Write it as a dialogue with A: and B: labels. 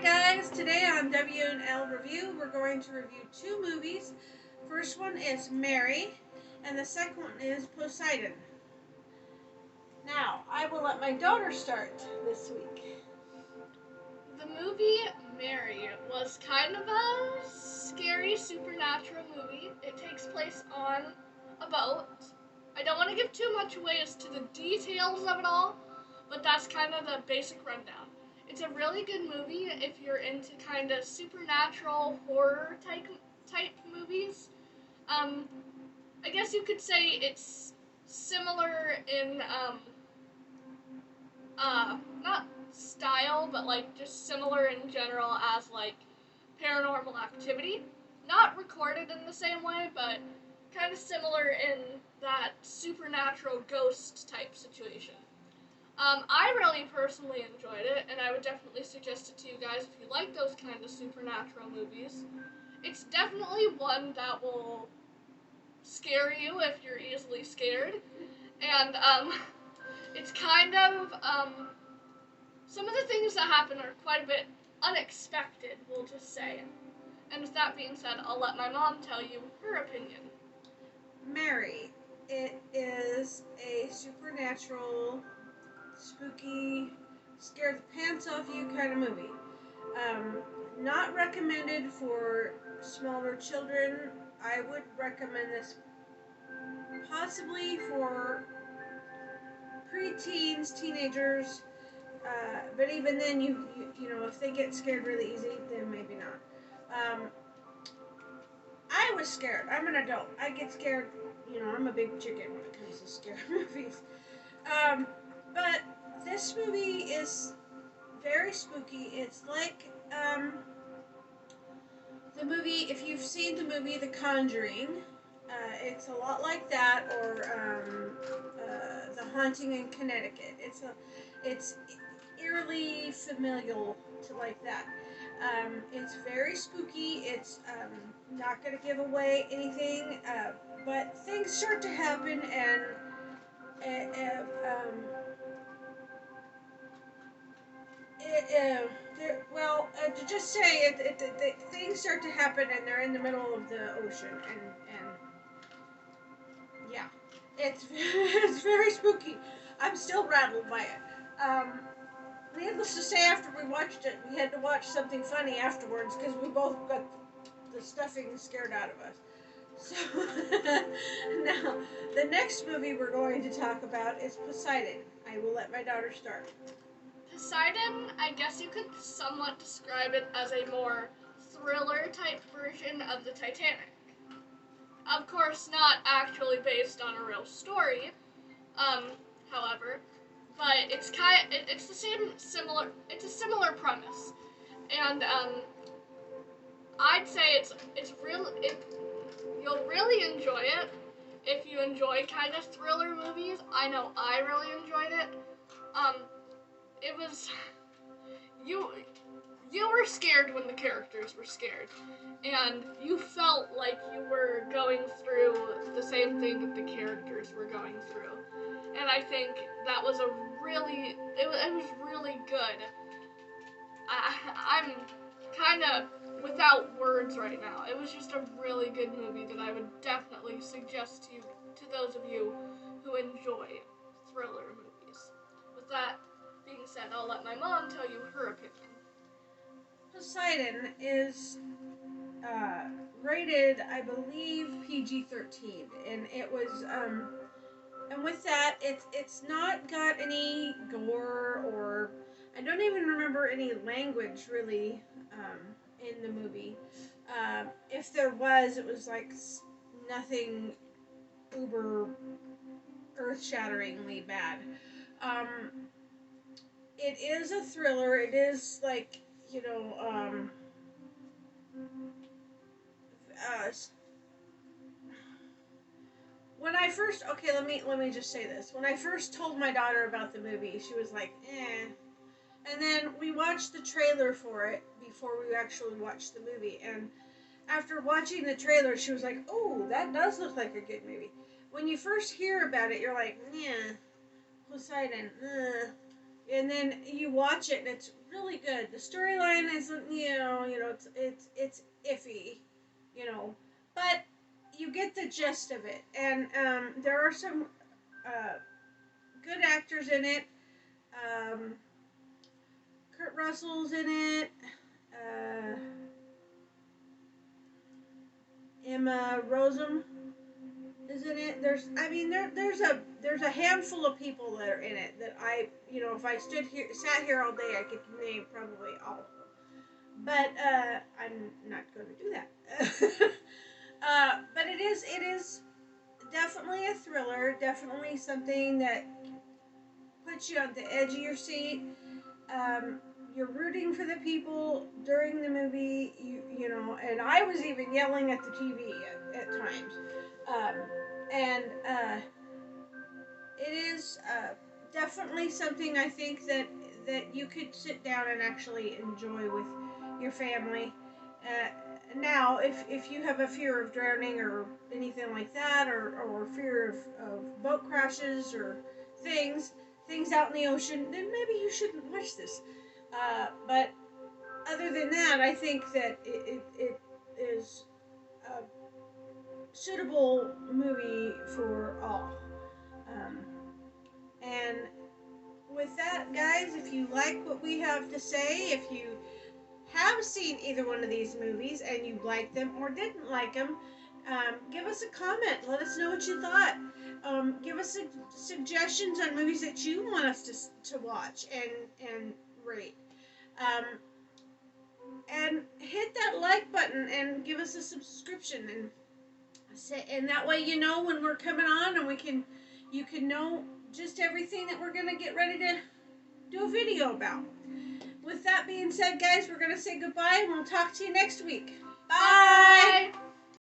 A: guys, today on W&L Review, we're going to review two movies. First one is Mary, and the second one is Poseidon. Now, I will let my daughter start this week.
B: The movie Mary was kind of a scary supernatural movie. It takes place on a boat. I don't want to give too much away as to the details of it all, but that's kind of the basic rundown. It's a really good movie if you're into kind of supernatural horror type movies. I guess you could say it's similar in not style, but like just similar in general as like Paranormal Activity. Not recorded in the same way, but kind of similar in that supernatural ghost type situation. I really personally enjoyed it, and I would definitely suggest it to you guys if you like those kind of supernatural movies. It's definitely one that will scare you if you're easily scared, and it's kind of some of the things that happen are quite a bit unexpected, we'll just say. And with that being said, I'll let my mom tell you her opinion.
A: Mary. It is a supernatural, spooky, scare the pants off you kind of movie. Not recommended for smaller children. I would recommend this possibly for preteens, teenagers, but even then, you know, if they get scared really easy, then maybe not. I was scared. I'm an adult. I get scared. You know, I'm a big chicken when it comes to scary movies. But this movie is very spooky. It's like the movie, if you've seen the movie The Conjuring, it's a lot like that, or The Haunting in Connecticut. It's eerily familial to like that. It's very spooky. It's not going to give away anything, but things start to happen, and to just say things start to happen, and they're in the middle of the ocean, and yeah, it's it's very spooky. I'm still rattled by it. Needless to say, after we watched it, we had to watch something funny afterwards because we both got the stuffing scared out of us. So, now, the next movie we're going to talk about is Poseidon. I will let my daughter start.
B: Poseidon, I guess you could somewhat describe it as a more thriller type version of the Titanic. Of course, not actually based on a real story, however, but it's a similar premise, and I'd say you'll really enjoy it if you enjoy kind of thriller movies. I know I really enjoyed it. It was you were scared when the characters were scared, and you felt like you were going through the same thing that the characters were going through. And I think that was it was really good. I'm kind of without words right now. It was just a really good movie that I would definitely suggest to those of you who enjoy thriller movies. With that being said, I'll let my mom tell you her opinion.
A: Poseidon is rated, I believe, PG-13, and it was and with that, it's not got any gore, or I don't even remember any language really in the movie. If there was, it was like nothing uber earth-shatteringly bad. It is a thriller. It is like, you know, when I first, let me just say this. When I first told my daughter about the movie, she was like, eh. And then we watched the trailer for it before we actually watched the movie. And after watching the trailer, she was like, oh, that does look like a good movie. When you first hear about it, you're like, yeah, Poseidon, and then you watch it, and it's really good. The storyline isn't, it's iffy, you know, but you get the gist of it, and there are some uh, good actors in it. Um, Kurt Russell's in it. Uh, Emma Rossum is in it. There's a handful of people that are in it that if I sat here all day, I could name probably all of them. But I'm not going to do that. But it is definitely a thriller. Definitely something that puts you on the edge of your seat. Um, you're rooting for the people during the movie, and I was even yelling at the TV at times. Um, and it is definitely something I think that you could sit down and actually enjoy with your family. Uh, Now, if you have a fear of drowning or anything like that, or fear of boat crashes or things things out in the ocean, then maybe you shouldn't watch this. But other than that, I think that it is a suitable movie for all. Um, and with that, guys, if you like what we have to say, if you have seen either one of these movies and you liked them or didn't like them, give us a comment. Let us know what you thought. Give us suggestions on movies that you want us to watch and rate. Um, and hit that like button and give us a subscription and that way you know when we're coming on, and you can know just everything that we're gonna get ready to do a video about. With that being said, guys, we're gonna say goodbye and we'll talk to you next week. Bye.